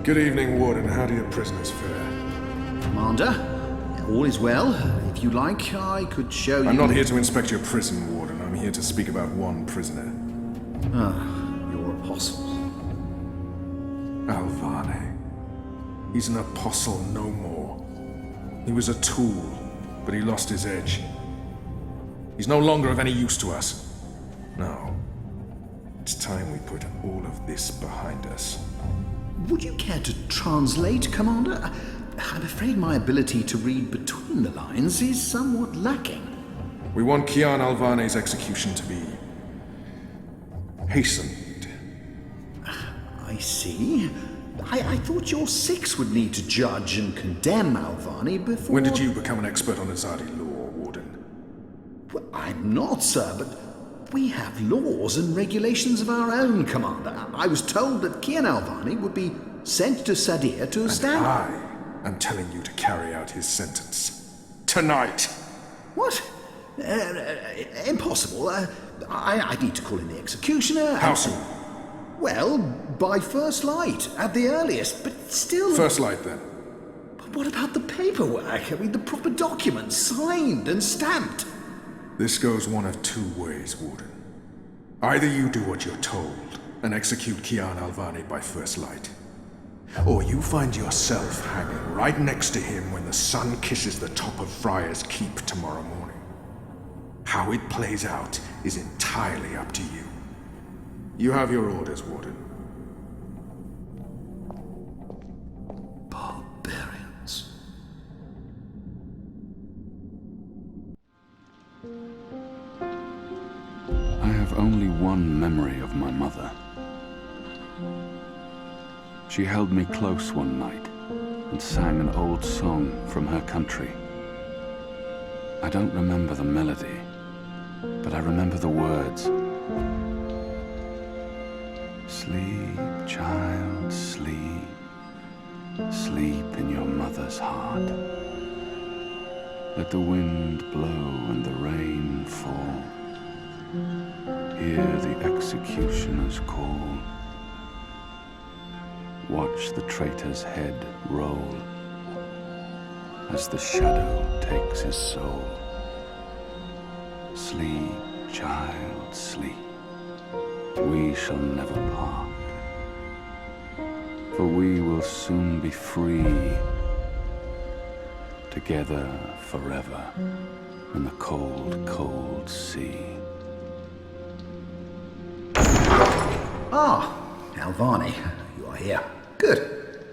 Good evening, Warden. How do your prisoners fare? Commander, all is well. If you like, I could show you... I'm not here to inspect your prison, Warden. I'm here to speak about one prisoner. Ah, your apostle. Alvane. He's an apostle no more. He was a tool, but he lost his edge. He's no longer of any use to us. No. It's time we put all of this behind us. Would you care to translate, Commander? I'm afraid my ability to read between the lines is somewhat lacking. We want Kian Alvane's execution to be... hastened. I see. I thought your six would need to judge and condemn Alvane before... When did you become an expert on Azadi law, Warden? Well, I'm not, sir, but we have laws and regulations of our own, Commander. I was told that Kian Alvane would be sent to Sadir to stand... I am telling you to carry out his sentence. Tonight! What? Impossible. I need to call in the executioner. How soon? Well, by first light, at the earliest, but still... First light, then. But what about the paperwork? I mean, the proper documents, signed and stamped. This goes one of two ways, Warden. Either you do what you're told and execute Kian Alvane by first light, or you find yourself hanging right next to him when the sun kisses the top of Friar's Keep tomorrow morning. How it plays out is entirely up to you. You have your orders, Warden. Barbarians. I have only one memory of my mother. She held me close one night and sang an old song from her country. I don't remember the melody, but I remember the words. Sleep, child, sleep. Sleep in your mother's heart. Let the wind blow and the rain fall. Hear the executioner's call. Watch the traitor's head roll as the shadow takes his soul. Sleep, child, sleep. We shall never part, for we will soon be free, together forever in the cold, cold sea. Ah, Alvane, you are here. Good.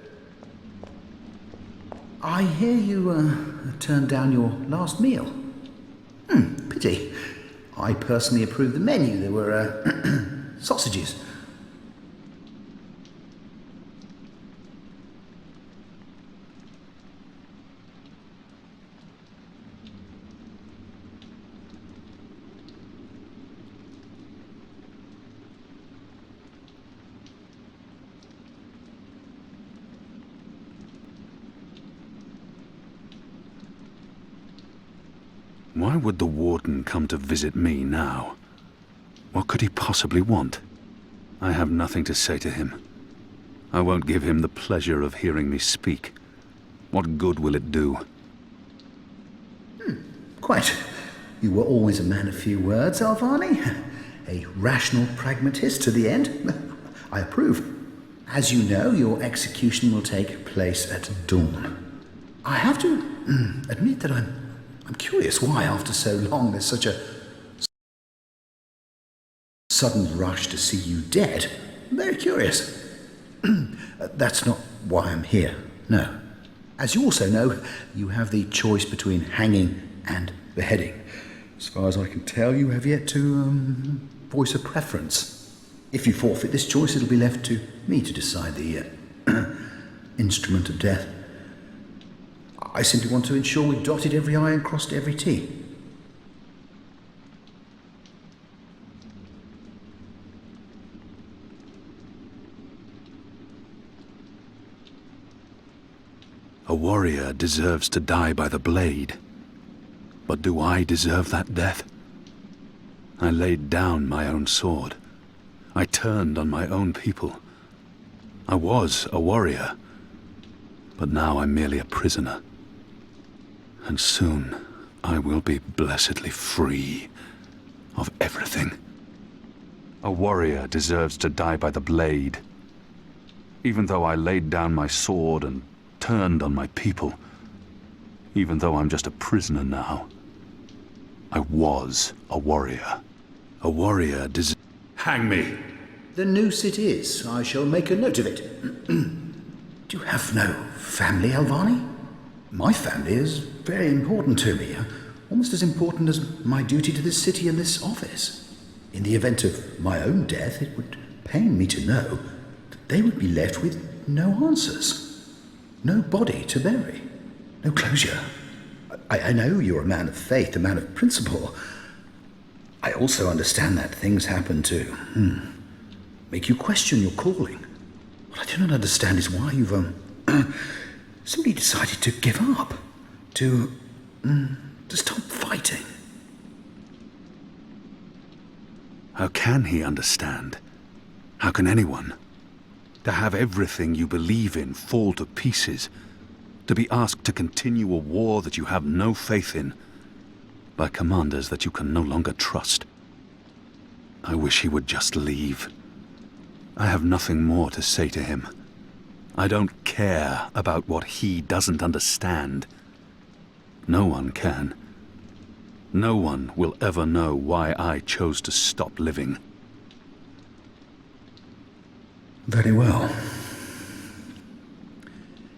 I hear you turned down your last meal. Pity. I personally approved the menu. There were sausages. Why would the warden come to visit me now? What could he possibly want? I have nothing to say to him. I won't give him the pleasure of hearing me speak. What good will it do? Quite. You were always a man of few words, Alvane. A rational pragmatist to the end. I approve. As you know, your execution will take place at dawn. I have to admit that I'm curious why, after so long, there's such a sudden rush to see you dead. I'm very curious. That's not why I'm here, no. As you also know, you have the choice between hanging and beheading. As far as I can tell, you have yet to voice a preference. If you forfeit this choice, it'll be left to me to decide the instrument of death. I simply want to ensure we've dotted every I and crossed every T. A warrior deserves to die by the blade. But do I deserve that death? I laid down my own sword. I turned on my own people. I was a warrior, But now I'm merely a prisoner. And soon I will be blessedly free of everything. A warrior deserves to die by the blade. Even though I laid down my sword and turned on my people, even though I'm just a prisoner now, I was a warrior. A warrior deserves... Hang me! The noose it is. I shall make a note of it. Do you have no family, Alvani? My family is very important to me. Almost as important as my duty to this city and this office. In the event of my own death, it would pain me to know that they would be left with no answers. No body to bury. No closure. I know you're a man of faith, a man of principle. I also understand that things happen to make you question your calling. What I do not understand is why you've simply decided to give up, to stop fighting. How can he understand? How can anyone? To have everything you believe in fall to pieces. To be asked to continue a war that you have no faith in. By commanders that you can no longer trust. I wish he would just leave. I have nothing more to say to him. I don't care about what he doesn't understand. No one can. No one will ever know why I chose to stop living. Very well.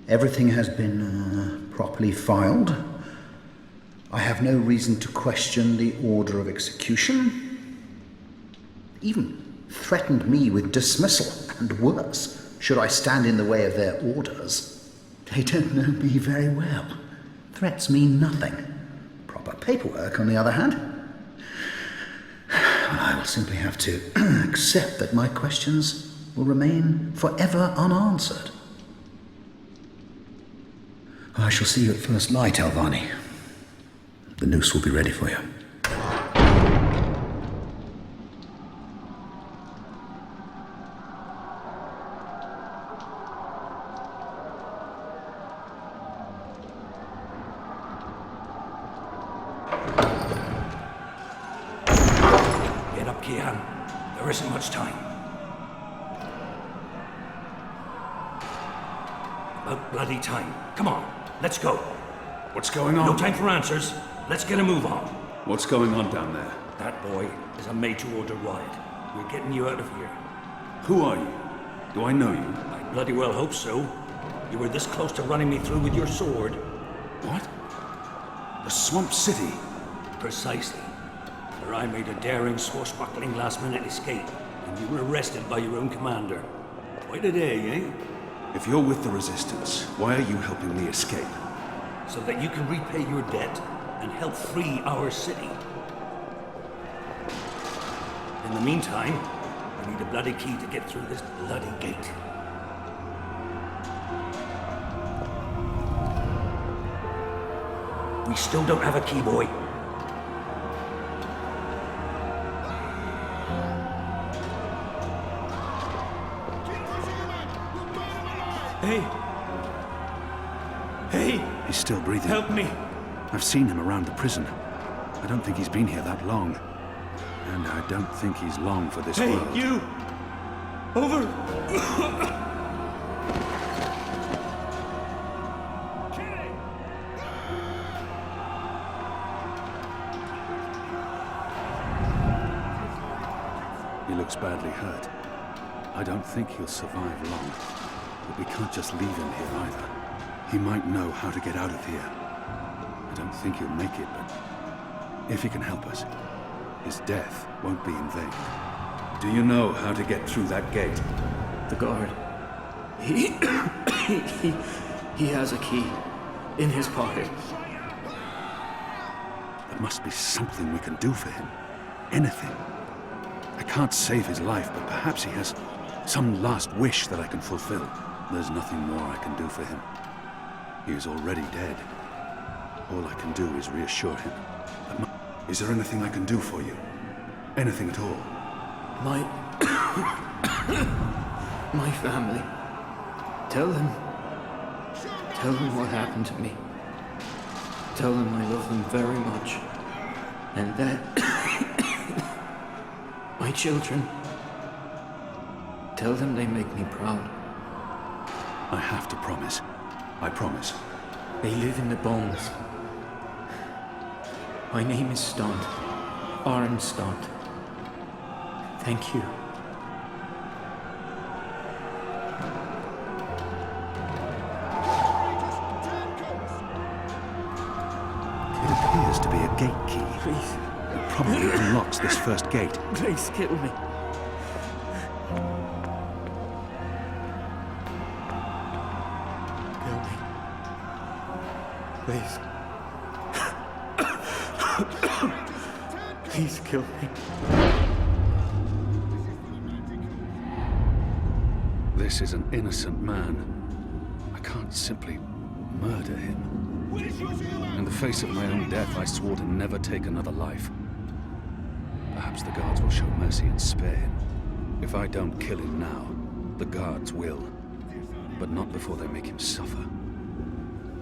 Everything has been properly filed. I have no reason to question the order of execution. Even threatened me with dismissal, and worse, should I stand in the way of their orders. They don't know me very well. Threats mean nothing. Proper paperwork, on the other hand. I will simply have to accept that my questions will remain forever unanswered. I shall see you at first light, Alvani. The noose will be ready for you. Get up, Kian. There isn't much time. About bloody time. Come on, let's go. What's going on? No time for answers. Let's get a move on. What's going on down there? That boy is a made-to-order riot. We're getting you out of here. Who are you? Do I know you? I bloody well hope so. You were this close to running me through with your sword. What? The Swamp City? Precisely. Where I made a daring, swashbuckling last-minute escape, and you were arrested by your own commander. Quite a day, eh? If you're with the Resistance, why are you helping me escape? So that you can repay your debt and help free our city. In the meantime, I need a bloody key to get through this bloody gate. We still don't have a key, boy. Hey! Hey! He's still breathing. Help me! I've seen him around the prison. I don't think he's been here that long. And I don't think he's long for this world. Hey, you! Over! He looks badly hurt. I don't think he'll survive long. But we can't just leave him here either. He might know how to get out of here. I don't think he'll make it, but if he can help us, his death won't be in vain. Do you know how to get through that gate? The guard. He has a key in his pocket. There must be something we can do for him. Anything. I can't save his life, but perhaps he has some last wish that I can fulfill. There's nothing more I can do for him. He is already dead. All I can do is reassure him. Is there anything I can do for you? Anything at all? My family. Tell them Tell them what happened to me. Tell them I love them very much. And that... my children. Tell them they make me proud. I have to promise. I promise. They live in the bones. My name is Stant. Aaron Stant. Thank you. It appears to be a gate key. Please, It probably unlocks this first gate. please kill me. Kill me. Please. Please kill me. This is an innocent man. I can't simply murder him. In the face of my own death, I swore to never take another life. Perhaps the guards will show mercy and spare him. If I don't kill him now, the guards will. But not before they make him suffer.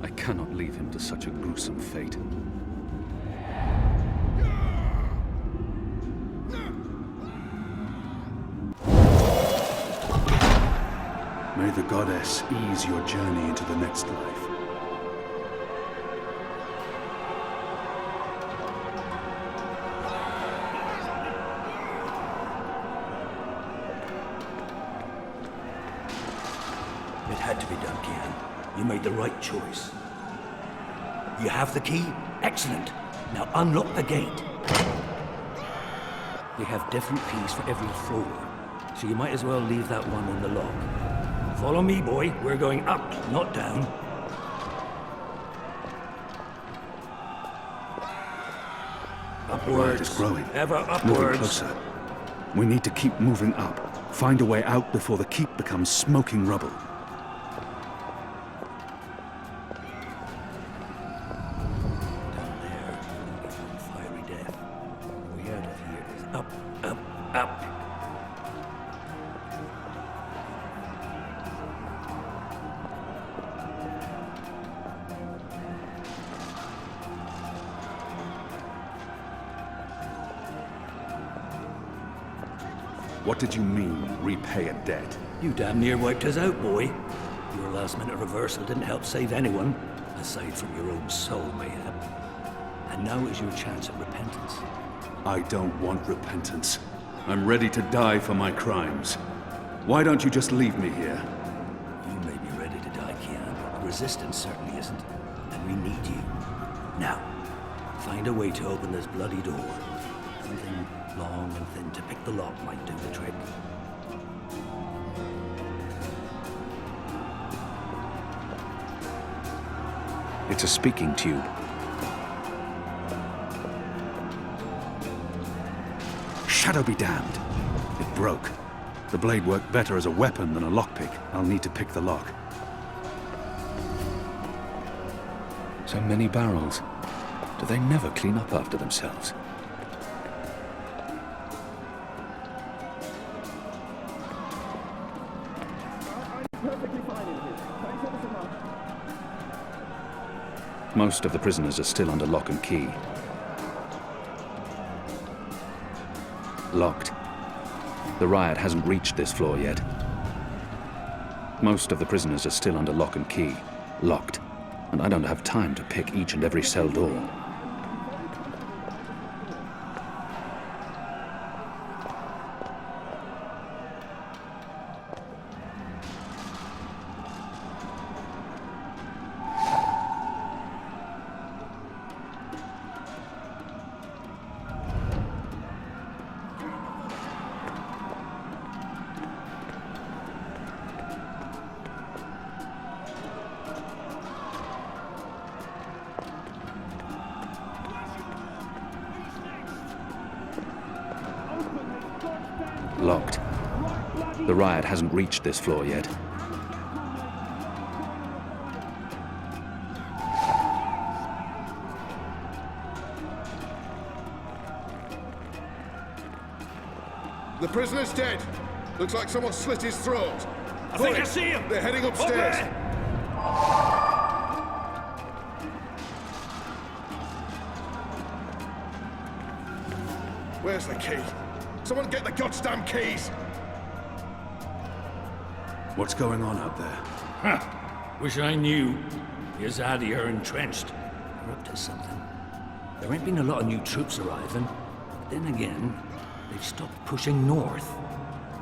I cannot leave him to such a gruesome fate. May the goddess ease your journey into the next life. It had to be done, Kian. You made the right choice. You have the key? Excellent. Now unlock the gate. They have different keys for every floor, so you might as well leave that one in the lock. Follow me, boy. We're going up, not down. The riot is growing. Ever Moving upwards. closer. We need to keep moving up. Find a way out before the keep becomes smoking rubble. Down there, it's on fiery death. The way out of here is up, up, up. What did you mean, repay a debt? You damn near wiped us out, boy. Your last-minute reversal didn't help save anyone, aside from your own soul, mayhap. And now is your chance at repentance. I don't want repentance. I'm ready to die for my crimes. Why don't you just leave me here? You may be ready to die, Kian, but the Resistance certainly isn't. And we need you. Now, find a way to open this bloody door. Something long and thin to pick the lock might do the trick. It's a speaking tube. Shadow be damned. It broke. The blade worked better as a weapon than a lockpick. I'll need to pick the lock. So many barrels. Do they never clean up after themselves? Most of the prisoners are still under lock and key. Locked. The riot hasn't reached this floor yet. Most of the prisoners are still under lock and key. Locked. And I don't have time to pick each and every cell door. Locked. The riot hasn't reached this floor yet. The prisoner's dead. Looks like someone slit his throat. I think I see him. They're heading upstairs. Up there. Where's the key? Someone get the goddamn keys! What's going on out there? Huh. Wish I knew. The Azadi are entrenched. They're up to something. There ain't been a lot of new troops arriving. But then again, they've stopped pushing north.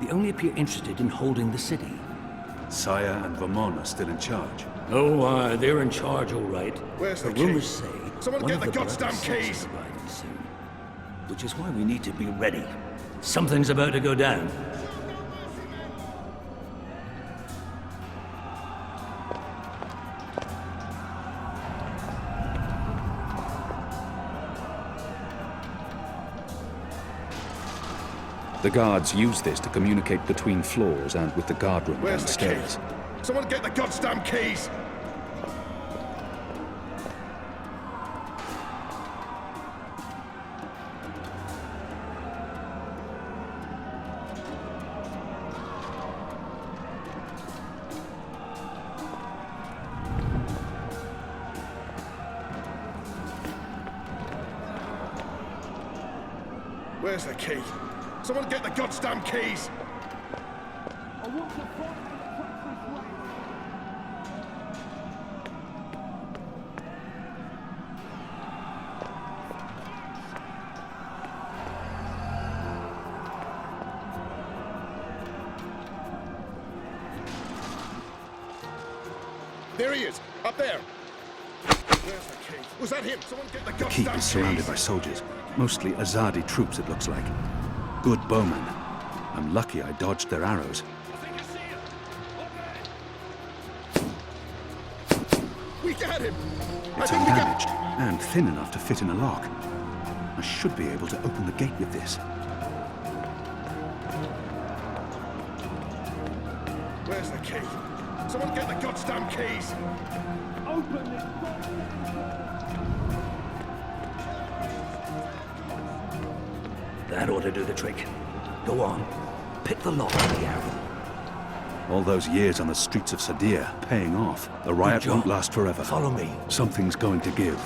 They only appear interested in holding the city. Saya and Vermont are still in charge. Oh, they're in charge, all right. Where's the But key? rumors say Someone one get of the bloody goddamn six keys! is arriving soon. Which is why we need to be ready. Something's about to go down. The guards use this to communicate between floors and with the guard room Where's the downstairs. keys? Someone get the goddamn keys! Where's the key? Someone get the goddamn keys! There he is! Up there! Where's the key? Was that him? Someone get the The goddamn keep is surrounded keys! by soldiers. Mostly Azadi troops, it looks like. Good bowmen. I'm lucky I dodged their arrows. We got him! I It's think we got... undamaged and thin enough to fit in a lock. I should be able to open the gate with this. Where's the key? Someone get the goddamn keys! That ought to do the trick. Go on. Pick the lock with the arrow. All those years on the streets of Sadir paying off. The riot job. won't last forever. Follow me. Something's going to give.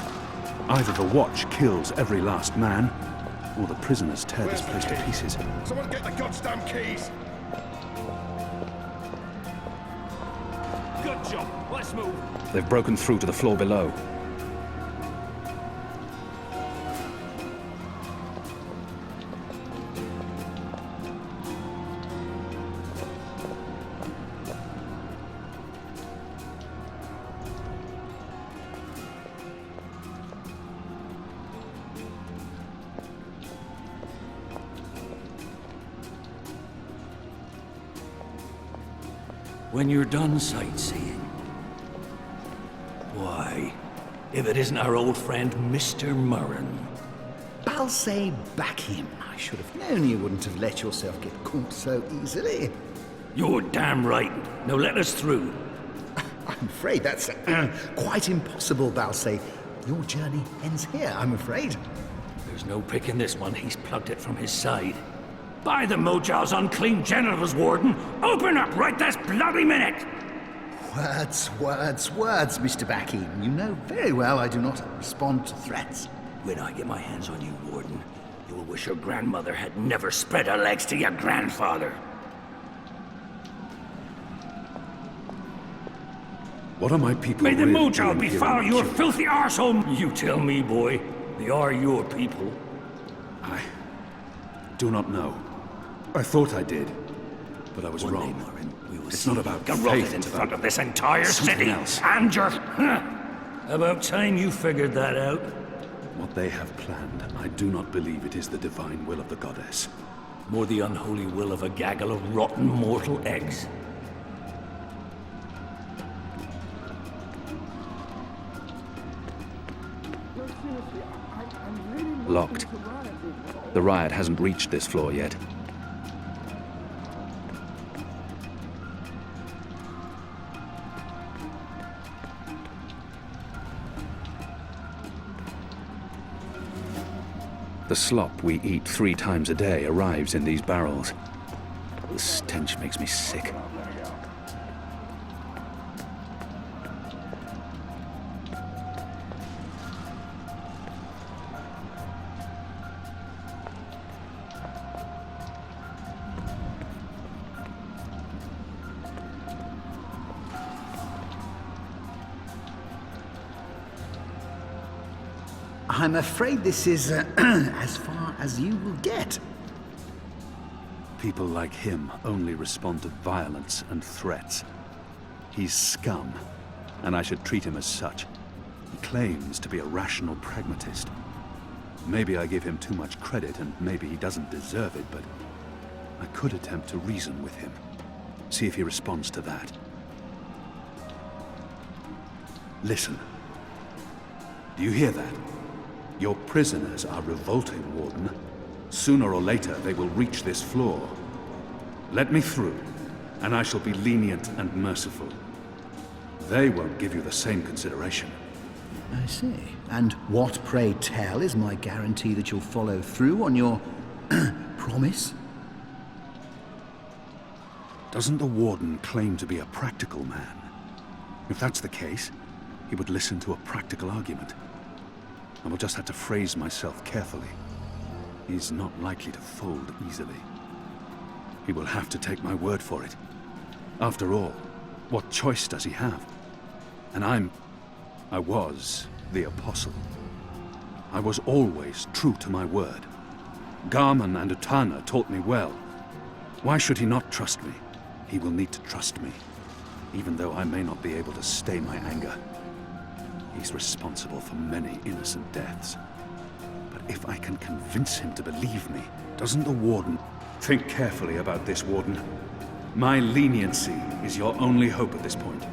Either the Watch kills every last man, or the prisoners tear this Where's the place to key? pieces. Someone get the goddamn keys! Good job. Let's move. They've broken through to the floor below. When you're done sightseeing. Why, if it isn't our old friend, Mr. Murren. Balsay, back him. I should have known you wouldn't have let yourself get caught so easily. You're damn right. Now let us through. I'm afraid that's quite impossible, Balsay. Your journey ends here, I'm afraid. There's no picking this one. He's plugged it from his side. By the Mojal's unclean genitals, Warden! Open up right this bloody minute! Words, Mr. Bakim. You know very well I do not respond to threats. When I get my hands on you, Warden, you'll wish your grandmother had never spread her legs to your grandfather. What are my people May the really Mojal doing be here foul, in you Cuba? filthy arsehole! You tell me, boy. They are your people. I do not know. I thought I did, but I was One day, wrong. Murren, we will It's see not you about garroted faith, in it's front about of this entire something city. else. And your... About time you figured that out. What they have planned, I do not believe it is the divine will of the goddess. More the unholy will of a gaggle of rotten mortal eggs. Locked. The riot hasn't reached this floor yet. The slop we eat 3 times a day arrives in these barrels. The stench makes me sick. I'm afraid this is as far as you will get. People like him only respond to violence and threats. He's scum, and I should treat him as such. He claims to be a rational pragmatist. Maybe I give him too much credit, and maybe he doesn't deserve it, but I could attempt to reason with him. See if he responds to that. Listen. Do you hear that? Your prisoners are revolting, Warden. Sooner or later, they will reach this floor. Let me through, and I shall be lenient and merciful. They won't give you the same consideration. I see. And what, pray tell, is my guarantee that you'll follow through on your promise? Doesn't the Warden claim to be a practical man? If that's the case, he would listen to a practical argument. I will just have to phrase myself carefully. He's not likely to fold easily. He will have to take my word for it. After all, what choice does he have? And I was the Apostle. I was always true to my word. Garman and Utana taught me well. Why should he not trust me? He will need to trust me, even though I may not be able to stay my anger. He's responsible for many innocent deaths. But if I can convince him to believe me, doesn't the Warden... Think carefully about this, Warden. My leniency is your only hope at this point.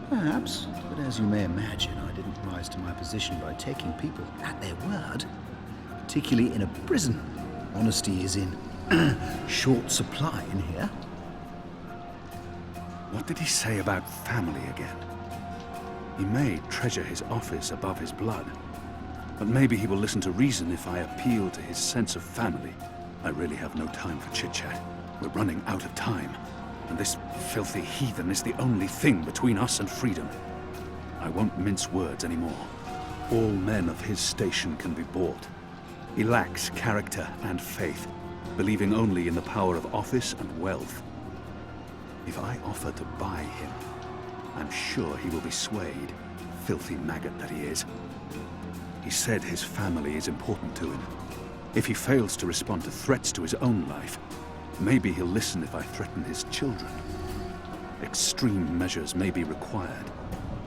Perhaps. But as you may imagine, I didn't rise to my position by taking people at their word. Particularly in a prison. Honesty is in short supply in here. What did he say about family again? He may treasure his office above his blood, but maybe he will listen to reason if I appeal to his sense of family. I really have no time for chit-chat. We're running out of time, and this filthy heathen is the only thing between us and freedom. I won't mince words anymore. All men of his station can be bought. He lacks character and faith, believing only in the power of office and wealth. If I offer to buy him, I'm sure he will be swayed, filthy maggot that he is. He said his family is important to him. If he fails to respond to threats to his own life, maybe he'll listen if I threaten his children. Extreme measures may be required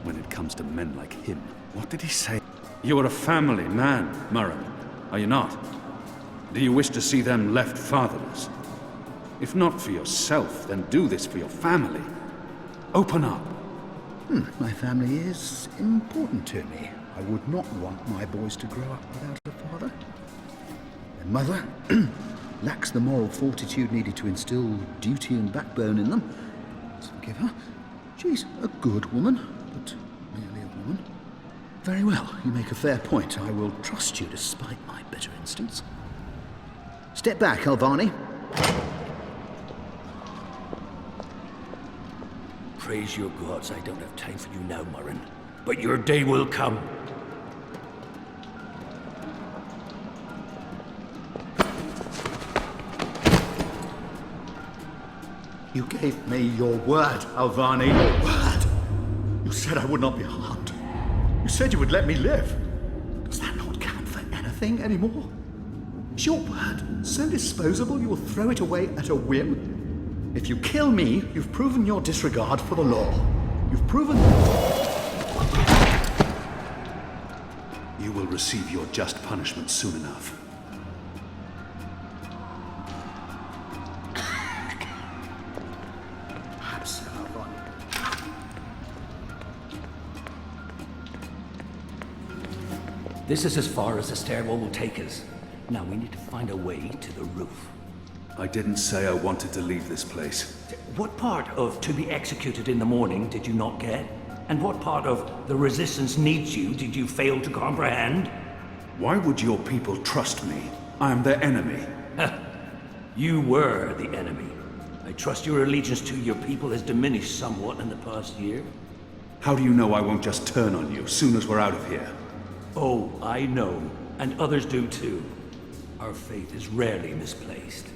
when it comes to men like him. What did he say? You are a family man, Murren, are you not? Do you wish to see them left fatherless? If not for yourself, then do this for your family. Open up. My family is important to me. I would not want my boys to grow up without a father. Their mother lacks the moral fortitude needed to instill duty and backbone in them. Let's forgive her. She's a good woman, but merely a woman. Very well, you make a fair point. I will trust you despite my better instincts. Step back, Alvani. Praise your gods, I don't have time for you now, Murren. But your day will come. You gave me your word, Alvani. Your word. You said I would not be harmed. You said you would let me live. Does that not count for anything anymore? Is your word so disposable you will throw it away at a whim? If you kill me, you've proven your disregard for the law. You've proven... You will receive your just punishment soon enough. This is as far as the stairwell will take us. Now we need to find a way to the roof. I didn't say I wanted to leave this place. What part of to be executed in the morning did you not get? And what part of the resistance needs you did you fail to comprehend? Why would your people trust me? I am their enemy. You were the enemy. I trust your allegiance to your people has diminished somewhat in the past year. How do you know I won't just turn on you soon as we're out of here? Oh, I know, and others do too. Our faith is rarely misplaced.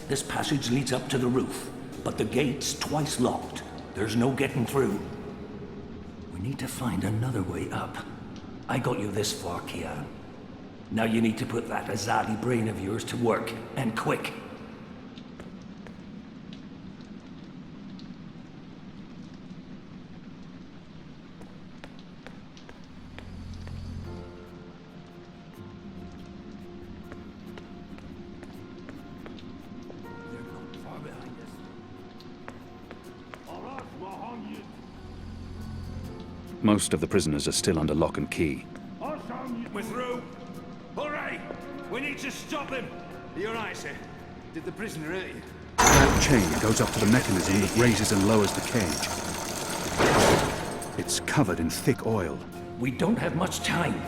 This passage leads up to the roof, but the gate's twice locked. There's no getting through. We need to find another way up. I got you this far, Kian. Now you need to put that Azadi brain of yours to work, and quick. They're not far behind us. Most of the prisoners are still under lock and key. We're through. Hooray! We need to stop them. Are you alright, sir? Did the prisoner hurt you? That chain goes up to the mechanism that raises and lowers the cage. It's covered in thick oil. We don't have much time.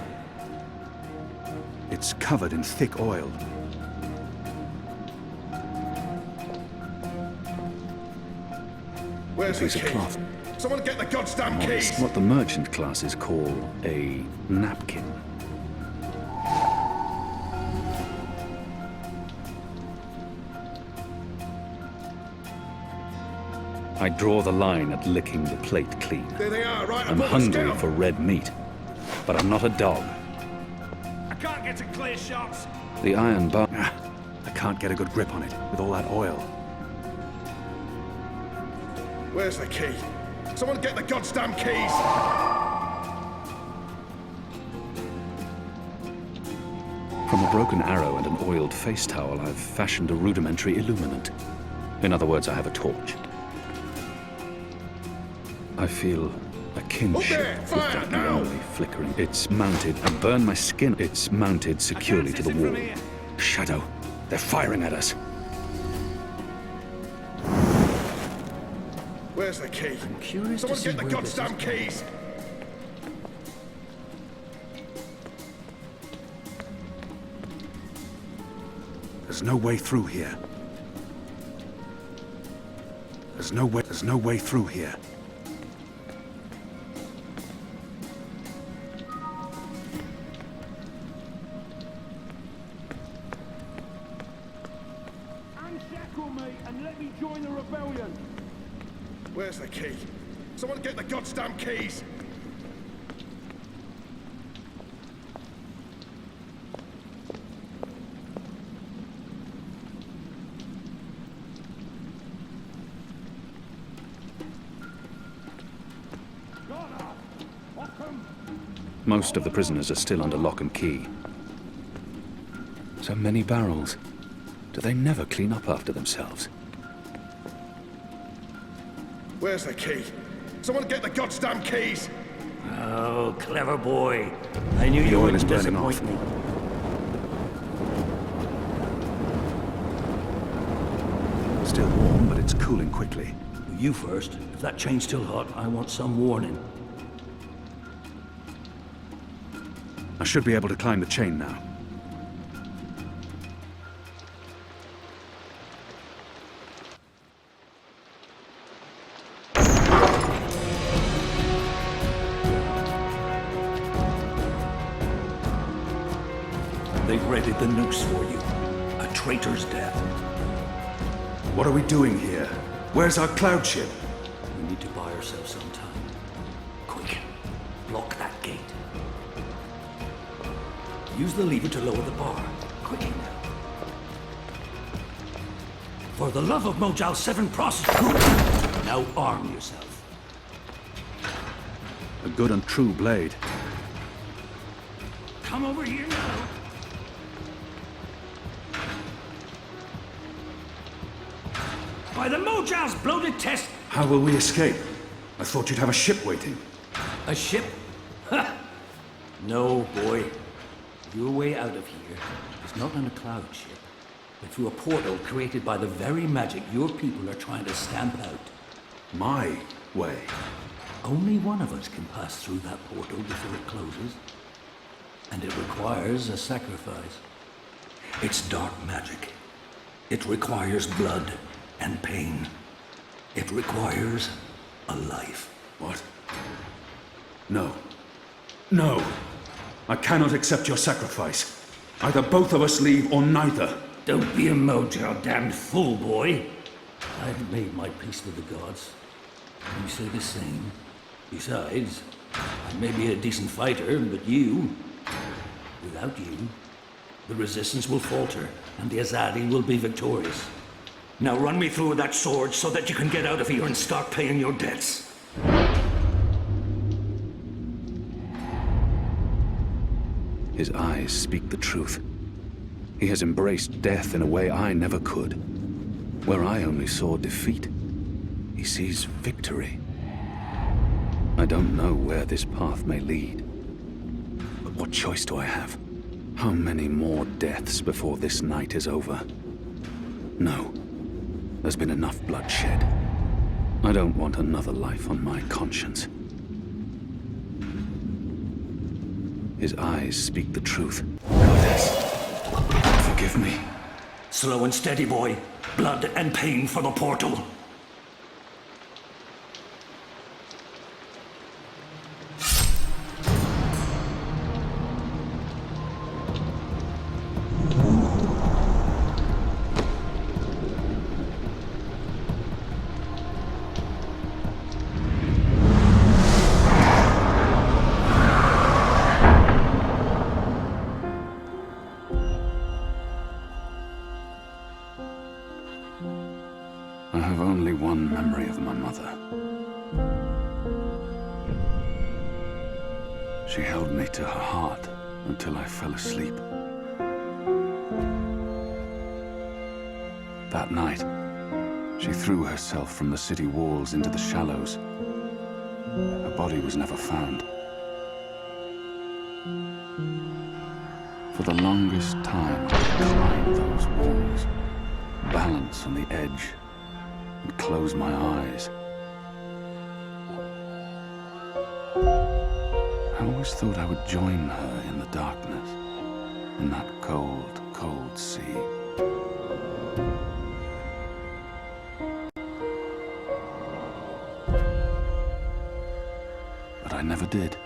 It's covered in thick oil. Where's the Piece of key? cloth. Someone get the goddamn keys! What the merchant classes call a napkin. I draw the line at licking the plate clean. There they are, right I'm above us. hungry Down. for red meat, but I'm not a dog. I can't get to clear shots. The iron bar... I can't get a good grip on it with all that oil. Where's the key? Someone get the goddamn keys! From a broken arrow and an oiled face towel, I've fashioned a rudimentary illuminant. In other words, I have a torch. I feel a kinship there! with Fire, that now! lonely flickering. It's mounted and burn my skin. It's mounted securely to the wall. Shadow, they're firing at us. Where's the key? Curious Someone to see get the where this is goddamn going. keys! There's no way through here. There's no way through here. Unshackle me and let me join the rebellion. Where's the key? Someone get the goddamn keys! Most of the prisoners are still under lock and key. So many barrels. Do they never clean up after themselves? Where's the key? Someone get the goddamn keys! Oh, clever boy. I knew you oil wouldn't is burning off. disappoint me. Still warm, but it's cooling quickly. You first. If that chain's still hot, I want some warning. I should be able to climb the chain now. They've readied the noose for you. A traitor's death. What are we doing here? Where's our cloud ship? We need to buy ourselves some time. Quick. Block that gate. Use the lever to lower the bar. Quickly now. For the love of Mojal 7 prostitute! Now arm yourself. A good and true blade. Come over here now. By the Mojal's bloated test, How will we escape? I thought you'd have a ship waiting. a ship? Ha! No, boy. Your way out of here is not on a cloud ship, but through a portal created by the very magic your people are trying to stamp out. My way. Only one of us can pass through that portal before it closes. And it requires a sacrifice. It's dark magic. It requires blood and pain. It requires a life. What? No. No! I cannot accept your sacrifice. Either both of us leave or neither. Don't be a mojo damned fool, boy. I've made my peace with the gods. You say the same. Besides, I may be a decent fighter, but without you, the resistance will falter, and the Azadi will be victorious. Now run me through with that sword so that you can get out of here and start paying your debts. His eyes speak the truth. He has embraced death in a way I never could. Where I only saw defeat, he sees victory. I don't know where this path may lead. But what choice do I have? How many more deaths before this night is over? No. There's been enough bloodshed. I don't want another life on my conscience. His eyes speak the truth. Forgive me. Slow and steady, boy. Blood and pain for the portal. I have only one memory of my mother. She held me to her heart until I fell asleep. That night, she threw herself from the city walls into the shallows. Her body was never found. For the longest time, I climbed those walls, balance on the edge, and close my eyes. I always thought I would join her in the darkness, in that cold, cold sea. But I never did.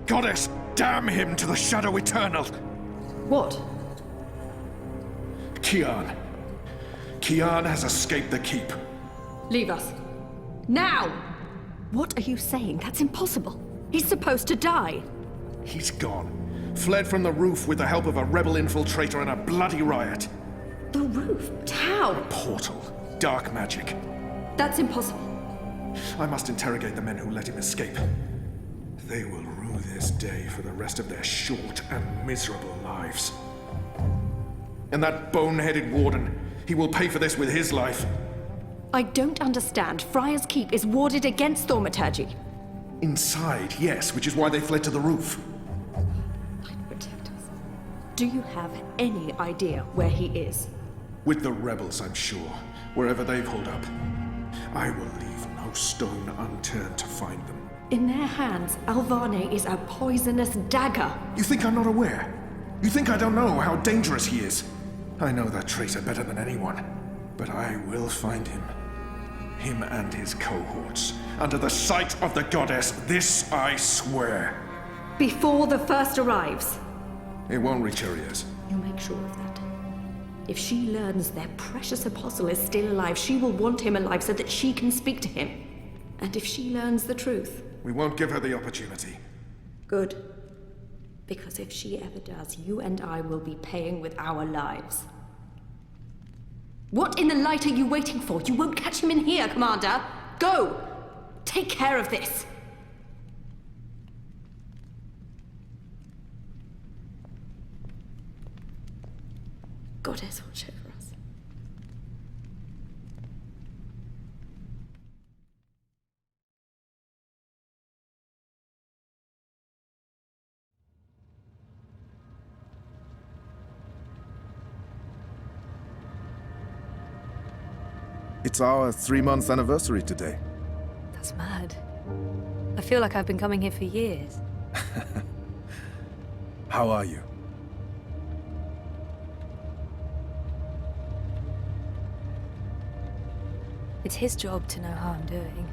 Goddess, damn him to the Shadow Eternal! What? Kian. Kian has escaped the keep. Leave us. Now! What are you saying? That's impossible. He's supposed to die. He's gone. Fled from the roof with the help of a rebel infiltrator in a bloody riot. The roof? How? Portal. Dark magic. That's impossible. I must interrogate the men who let him escape. They will rue this day for the rest of their short and miserable lives. And that bone-headed warden, he will pay for this with his life. I don't understand. Friar's Keep is warded against thaumaturgy. Inside, yes, which is why they fled to the roof. Light protectors. Do you have any idea where he is? With the rebels, I'm sure. Wherever they've holed up. I will leave no stone unturned to find them. In their hands, Alvane is a poisonous dagger. You think I'm not aware? You think I don't know how dangerous he is? I know that traitor better than anyone. But I will find him. Him and his cohorts. Under the sight of the goddess, this I swear. Before the first arrives. It won't reach her ears. You make sure of that. If she learns their precious apostle is still alive, she will want him alive so that she can speak to him. And if she learns the truth... We won't give her the opportunity. Good. Because if she ever does, you and I will be paying with our lives. What in the light are you waiting for? You won't catch him in here, Commander. Go! Take care of this. Goddess, watch over us. It's our 3-month anniversary today. It's mad. I feel like I've been coming here for years. How are you? It's his job to know how I'm doing.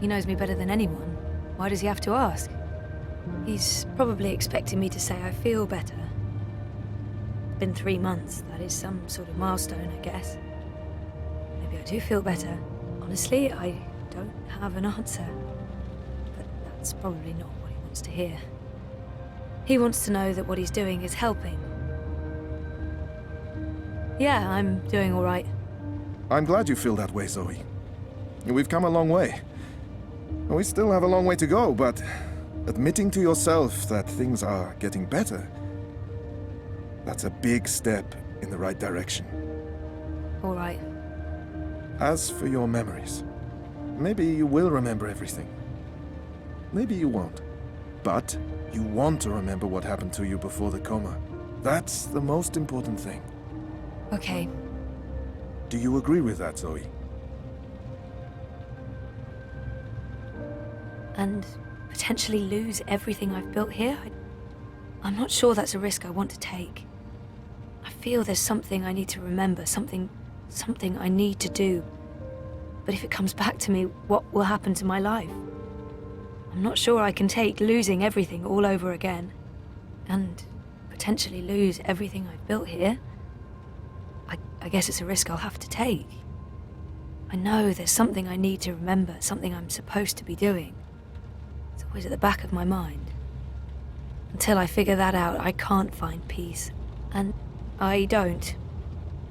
He knows me better than anyone. Why does he have to ask? He's probably expecting me to say I feel better. Been 3 months. That is some sort of milestone, I guess. Maybe I do feel better. Honestly, I don't have an answer. But that's probably not what he wants to hear. He wants to know that what he's doing is helping. Yeah, I'm doing all right. I'm glad you feel that way, Zoe. We've come a long way. We still have a long way to go, but admitting to yourself that things are getting better, that's a big step in the right direction. All right. As for your memories, maybe you will remember everything. Maybe you won't. But you want to remember what happened to you before the coma. That's the most important thing. Okay. Do you agree with that, Zoe? And potentially lose everything I've built here? I'm not sure that's a risk I want to take. I feel there's something I need to remember, something I need to do. But if it comes back to me, what will happen to my life? I'm not sure I can take losing everything all over again. And potentially lose everything I've built here. I guess it's a risk I'll have to take. I know there's something I need to remember, something I'm supposed to be doing. It's always at the back of my mind. Until I figure that out, I can't find peace. And I don't.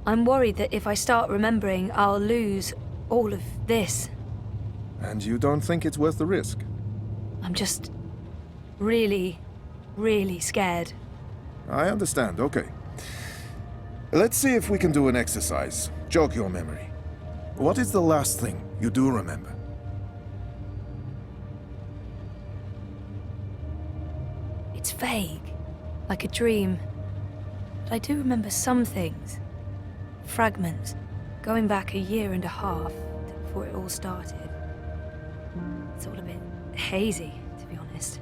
I'm worried that if I start remembering, I'll lose all of this. And you don't think it's worth the risk? I'm just really, really scared. I understand, okay. Let's see if we can do an exercise. Jog your memory. What is the last thing you do remember? It's vague, like a dream. But I do remember some things. Fragments, going back 1.5 years to before it all started. It's all a bit hazy, to be honest.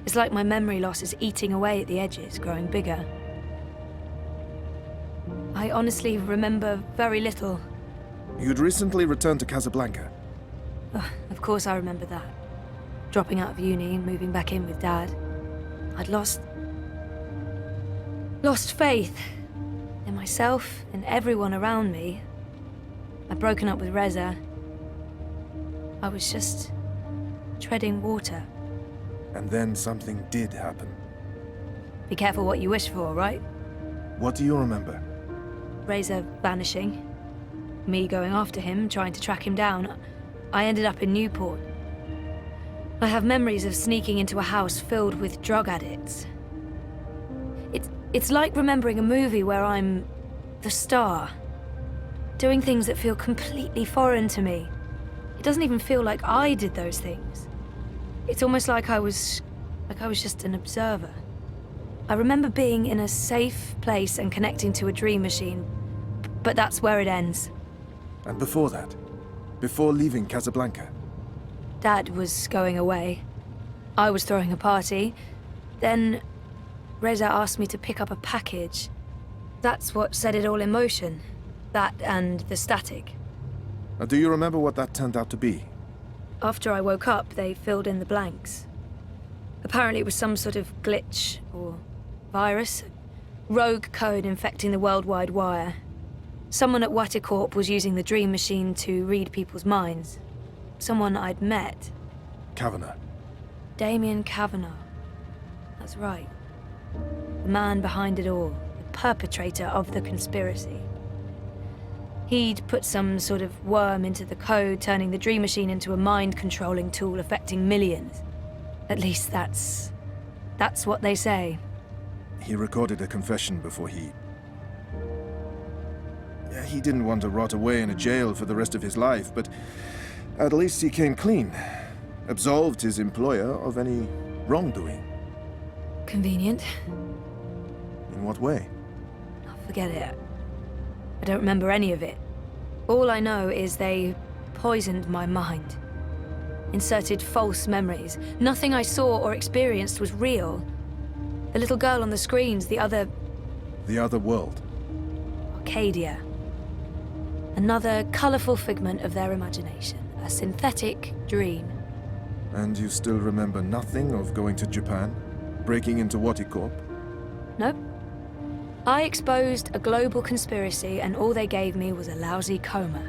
It's like my memory loss is eating away at the edges, growing bigger. I honestly remember very little. You'd recently returned to Casablanca. Of course I remember that. Dropping out of uni, moving back in with Dad. I'd lost faith in myself and everyone around me. I'd broken up with Reza. I was just treading water. And then something did happen. Be careful what you wish for, right? What do you remember? Reza vanishing. Me going after him, trying to track him down. I ended up in Newport. I have memories of sneaking into a house filled with drug addicts. It's like remembering a movie where I'm the star. Doing things that feel completely foreign to me. It doesn't even feel like I did those things. It's almost like I was just an observer. I remember being in a safe place and connecting to a dream machine, but that's where it ends. And before that? Before leaving Casablanca? Dad was going away. I was throwing a party. Then Reza asked me to pick up a package. That's what set it all in motion. That and the static. Do you remember what that turned out to be? After I woke up, they filled in the blanks. Apparently it was some sort of glitch or virus. Rogue code infecting the worldwide wire. Someone at Waticorp was using the dream machine to read people's minds. Someone I'd met. Kavanagh. Damien Kavanagh. That's right. The man behind it all. The perpetrator of the conspiracy. He'd put some sort of worm into the code, turning the dream machine into a mind-controlling tool affecting millions. At least that's what they say. He recorded a confession before he didn't want to rot away in a jail for the rest of his life, but at least he came clean. Absolved his employer of any wrongdoing. Convenient. In what way? Oh, forget it. I don't remember any of it. All I know is they poisoned my mind. inserted false memories. Nothing I saw or experienced was real. The little girl on the screens, the other The other world. Arcadia. Another colourful figment of their imagination. A synthetic dream. And you still remember nothing of going to Japan? Breaking into Waticorp? Nope. I exposed a global conspiracy and all they gave me was a lousy coma.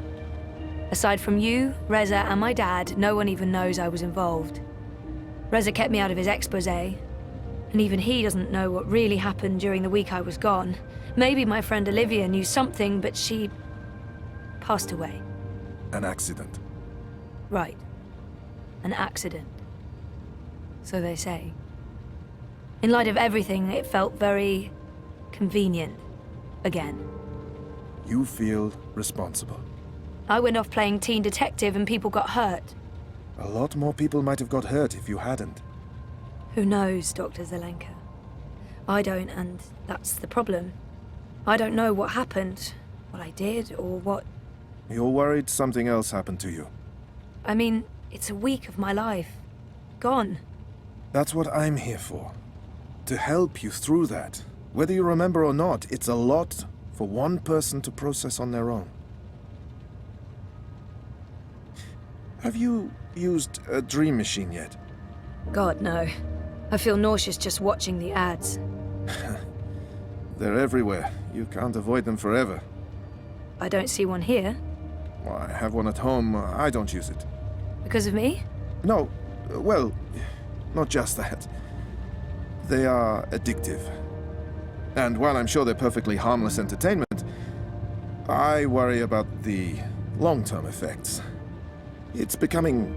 Aside from you, Reza, and my dad, no one even knows I was involved. Reza kept me out of his exposé, and even he doesn't know what really happened during the week I was gone. Maybe my friend Olivia knew something, but she passed away. An accident. Right. An accident. So they say. In light of everything, it felt very convenient. Again. You feel responsible. I went off playing teen detective and people got hurt. A lot more people might have got hurt if you hadn't. Who knows, Dr. Zelenka? I don't, and that's the problem. I don't know what happened, what I did, or what... You're worried something else happened to you. I mean, it's a week of my life. Gone. That's what I'm here for. To help you through that. Whether you remember or not, it's a lot for one person to process on their own. Have you used a dream machine yet? God, no. I feel nauseous just watching the ads. They're everywhere. You can't avoid them forever. I don't see one here. Well, I have one at home. I don't use it. Because of me? No, well, not just that. They are addictive. And while I'm sure they're perfectly harmless entertainment, I worry about the long-term effects. It's becoming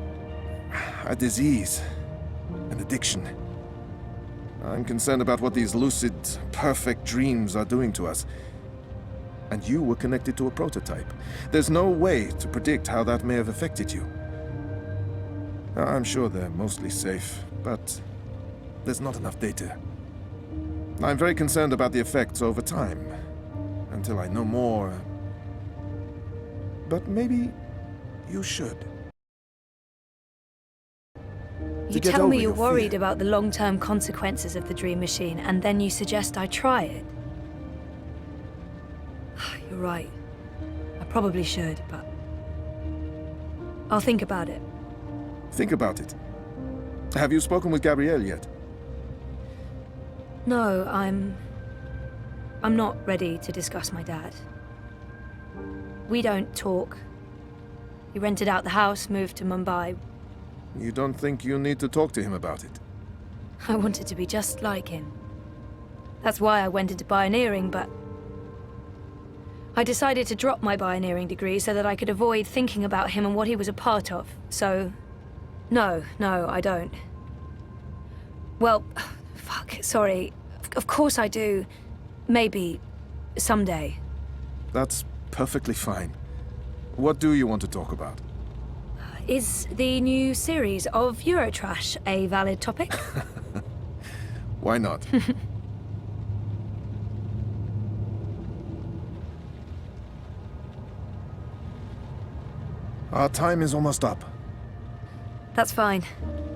a disease, an addiction. I'm concerned about what these lucid, perfect dreams are doing to us. And you were connected to a prototype. There's no way to predict how that may have affected you. I'm sure they're mostly safe, but there's not enough data. I'm very concerned about the effects over time, until I know more. But maybe you should. You tell me you're worried about the long-term consequences of the dream machine, and then you suggest I try it. You're right. I probably should, but... I'll think about it. Think about it. Have you spoken with Gabrielle yet? No, I'm not ready to discuss my dad. We don't talk. He rented out the house, moved to Mumbai. You don't think you need to talk to him about it? I wanted to be just like him. That's why I went into pioneering, but... I decided to drop my pioneering degree so that I could avoid thinking about him and what he was a part of. So... No, I don't. Well, fuck, sorry. Of course I do. Maybe. Someday. That's perfectly fine. What do you want to talk about? Is the new series of Eurotrash a valid topic? Why not? Our time is almost up. That's fine.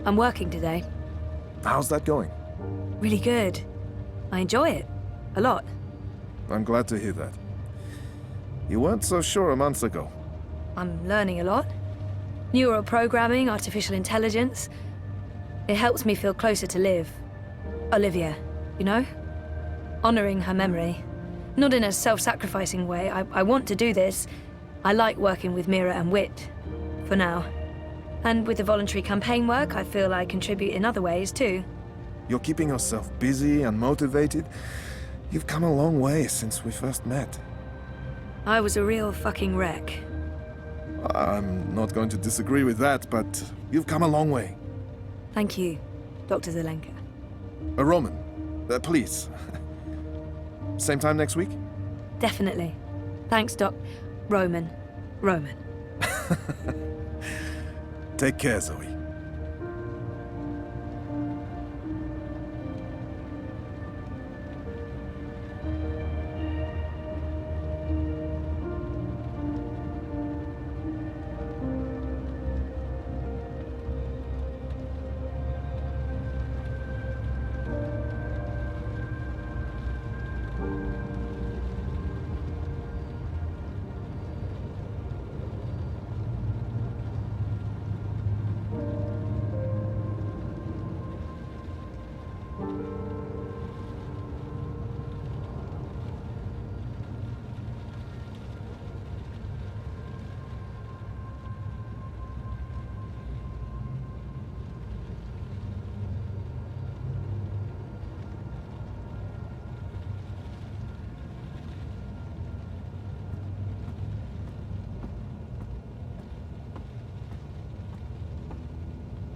I'm working today. How's that going? Really good. I enjoy it. A lot. I'm glad to hear that. You weren't so sure a month ago. I'm learning a lot. Neural programming, artificial intelligence. It helps me feel closer to Liv. Olivia, you know? Honoring her memory. Not in a self-sacrificing way. I want to do this. I like working with Mira and Wit. For now. And with the voluntary campaign work, I feel I contribute in other ways, too. You're keeping yourself busy and motivated. You've come a long way since we first met. I was a real fucking wreck. I'm not going to disagree with that, but you've come a long way. Thank you, Dr. Zelenka. Roman, please. Same time next week? Definitely. Thanks, Doc. Roman. Take care, Zoe.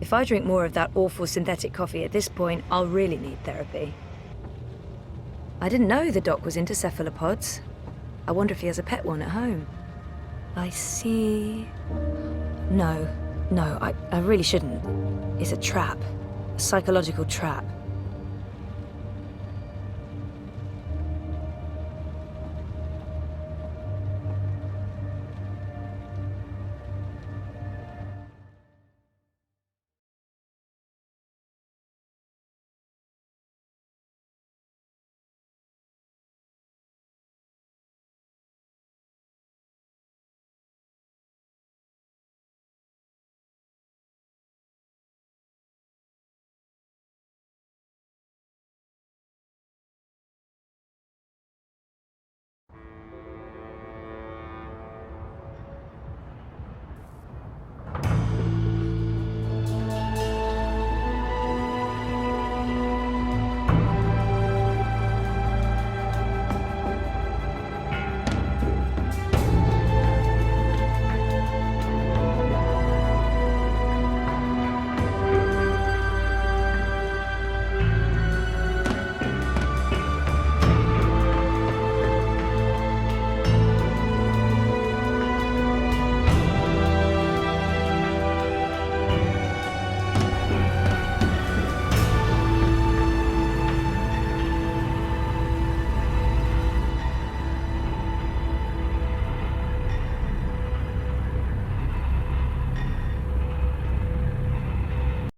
If I drink more of that awful synthetic coffee at this point, I'll really need therapy. I didn't know the doc was into cephalopods. I wonder if he has a pet one at home. I see... No, I really shouldn't. It's a trap. A psychological trap.